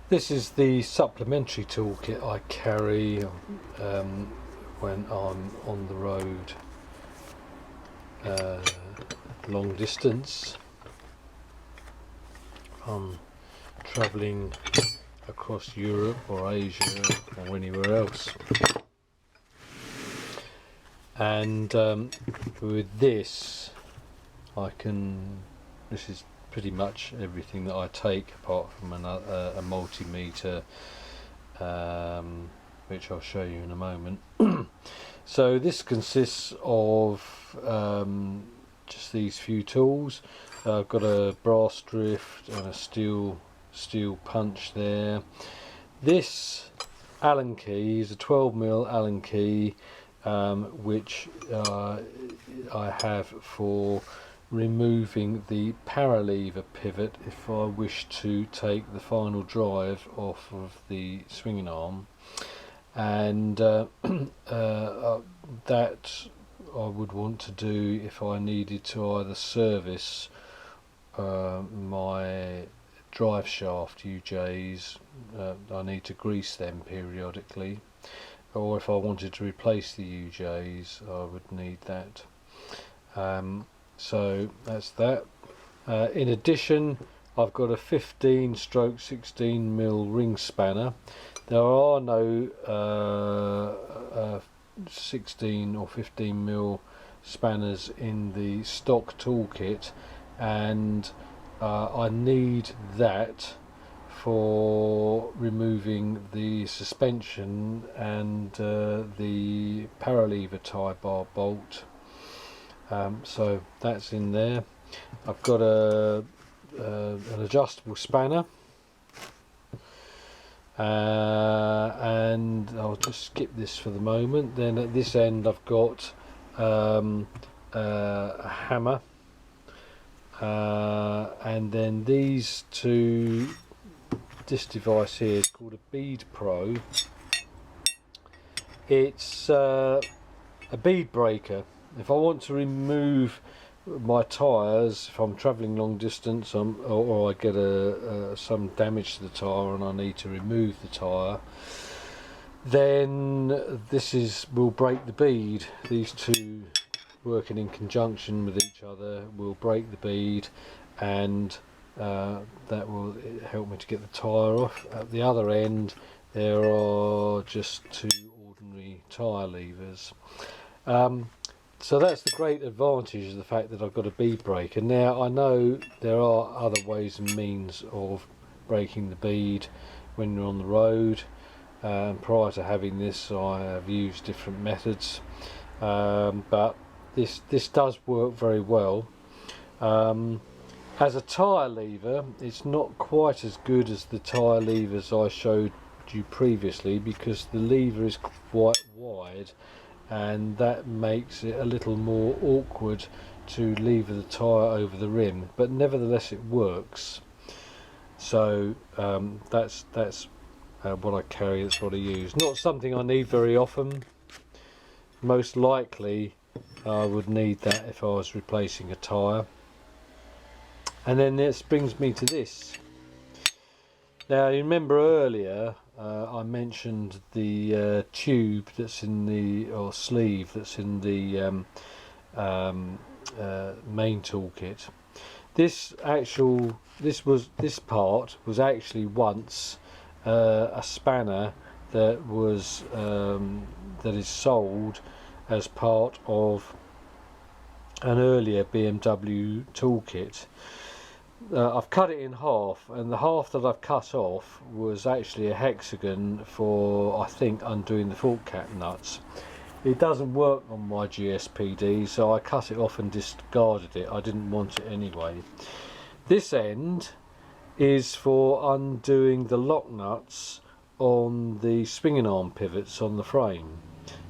This is the supplementary toolkit I carry when I'm on the road long distance. I'm travelling across Europe or Asia or anywhere else. And with this this is pretty much everything that I take apart from a multimeter, which I'll show you in a moment. So this consists of just these few tools. I've got a brass drift and a steel punch there. This Allen key is a 12mm Allen key, which I have for removing the Tyre Lever pivot if I wish to take the final drive off of the swinging arm, and that I would want to do if I needed to either service my drive shaft UJs. I need to grease them periodically, or if I wanted to replace the UJs I would need that. So that's that. In addition, I've got a 15/16mm ring spanner. There are no 16 or 15mm spanners in the stock toolkit, and I need that for removing the suspension and the Tyre Lever tie bar bolt. So that's in there. I've got an adjustable spanner, and I'll just skip this for the moment. Then at this end I've got a hammer, and then this device here is called a Bead Pro. It's a bead breaker. If I want to remove my tyres, if I'm travelling long distance or I get some damage to the tyre and I need to remove the tyre, then will break the bead. These two working in conjunction with each other will break the bead, and that will help me to get the tyre off. At the other end there are just two ordinary tyre levers. So that's the great advantage of the fact that I've got a bead breaker. Now I know there are other ways and means of breaking the bead when you're on the road. Prior to having this I have used different methods, but this does work very well. As a tyre lever, it's not quite as good as the tyre levers I showed you previously, because the lever is quite wide, and that makes it a little more awkward to lever the tyre over the rim, but nevertheless it works. So that's what I carry, that's what I use. Not something I need very often. Most likely I would need that if I was replacing a tyre. And then this brings me to this. Now you remember earlier I mentioned the tube that's in or sleeve that's in the main toolkit. This part was actually once a spanner that is sold as part of an earlier BMW toolkit. I've cut it in half, and the half that I've cut off was actually a hexagon for, I think, undoing the fork cap nuts. It doesn't work on my GSPD, so I cut it off and discarded it. I didn't want it anyway. This end is for undoing the lock nuts on the swinging arm pivots on the frame.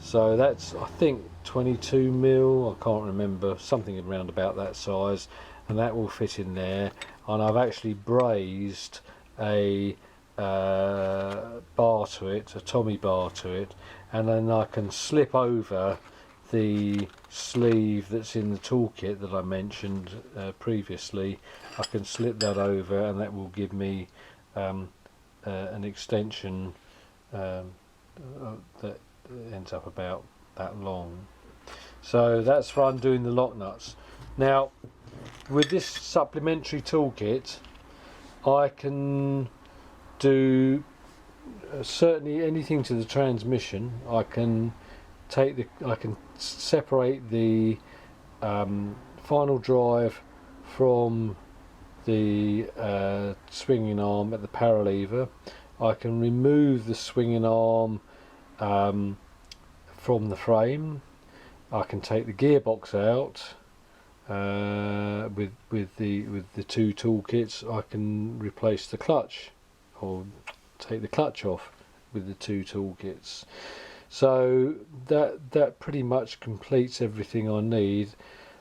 So that's, I think, 22mm, I can't remember, something around about that size, and that will fit in there. And I've actually brazed a bar to it, a Tommy bar to it, and then I can slip over the sleeve that's in the toolkit that I mentioned previously. I can slip that over, and that will give me an extension that ends up about that long. So that's for undoing the lock nuts. Now with this supplementary toolkit I can do certainly anything to the transmission. I can separate the final drive from the swinging arm at the power lever. I can remove the swinging arm from the frame. I can take the gearbox out with the two toolkits. I can replace the clutch or take the clutch off with the two toolkits. So that pretty much completes everything I need.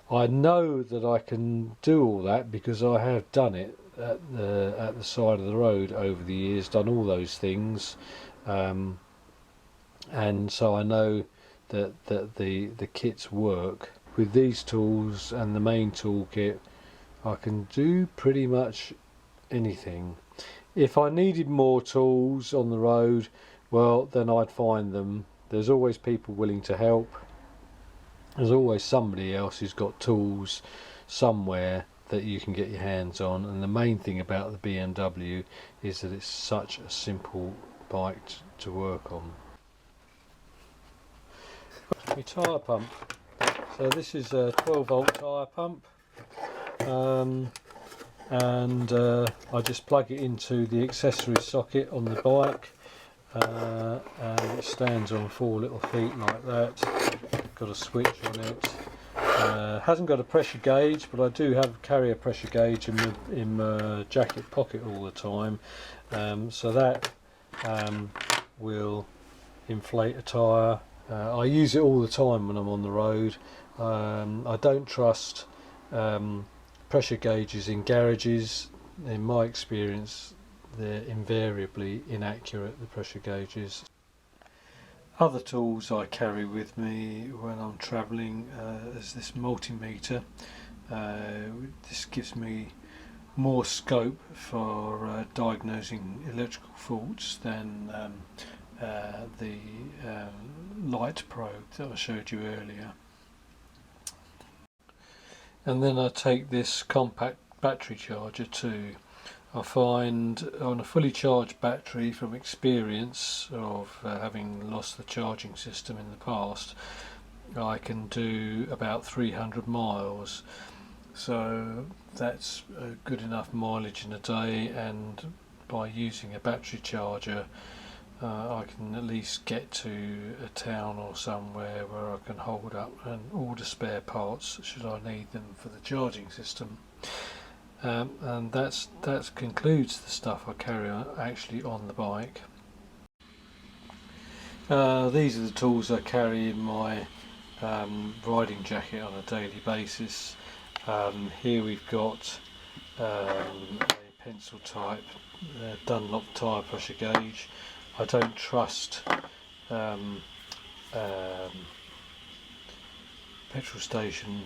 I know that I can do all that because I have done it at the side of the road over the years, done all those things, and so I know that the kits work. With these tools and the main toolkit I can do pretty much anything. If I needed more tools on the road, well then I'd find them. There's always people willing to help. There's always somebody else who's got tools somewhere that you can get your hands on, and the main thing about the BMW is that it's such a simple bike to work on. My tyre pump. So this is a 12-volt tyre pump, and I just plug it into the accessory socket on the bike, and it stands on 4 little feet like that. Got a switch on it. Hasn't got a pressure gauge, but I do carry a pressure gauge in my jacket pocket all the time, so that will inflate a tyre. I use it all the time when I'm on the road. I don't trust pressure gauges in garages. In my experience, they're invariably inaccurate, the pressure gauges. Other tools I carry with me when I'm travelling is this multimeter. This gives me more scope for diagnosing electrical faults than the light probe that I showed you earlier. And then I take this compact battery charger too. I find on a fully charged battery, from experience of having lost the charging system in the past, I can do about 300 miles. So that's good enough mileage in a day, and by using a battery charger I can at least get to a town or somewhere where I can hold up and order spare parts should I need them for the charging system. And that concludes the stuff I carry actually on the bike. These are the tools I carry in my riding jacket on a daily basis. Here we've got a pencil type Dunlop tyre pressure gauge. I don't trust petrol station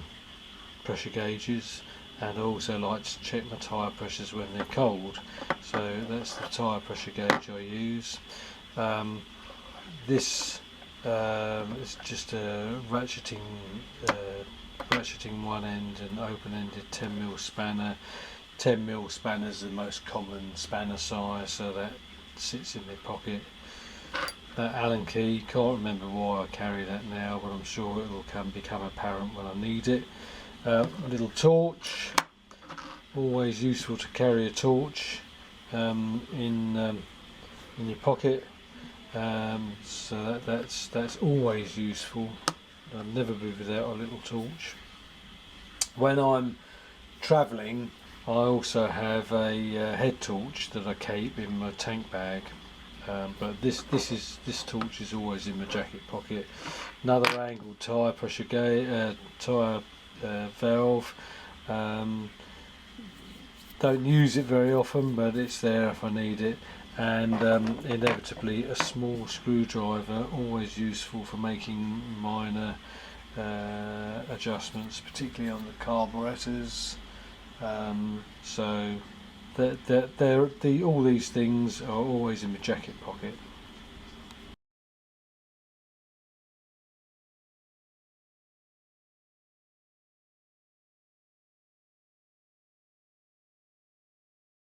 pressure gauges, and I also like to check my tyre pressures when they're cold, so that's the tyre pressure gauge I use. This is just a ratcheting one end and open-ended 10mm spanner. 10mm spanner is the most common spanner size, so that sits in my pocket. That Allen key, can't remember why I carry that now, but I'm sure it will become apparent when I need it. A little torch, always useful to carry a torch in your pocket, so that's always useful. I'll never be without a little torch. When I'm travelling, I also have a head torch that I keep in my tank bag, but this torch is always in my jacket pocket. Another angled tyre pressure gauge, tyre valve. Don't use it very often, but it's there if I need it. And inevitably a small screwdriver, always useful for making minor adjustments, particularly on the carburetors. So all these things are always in my jacket pocket.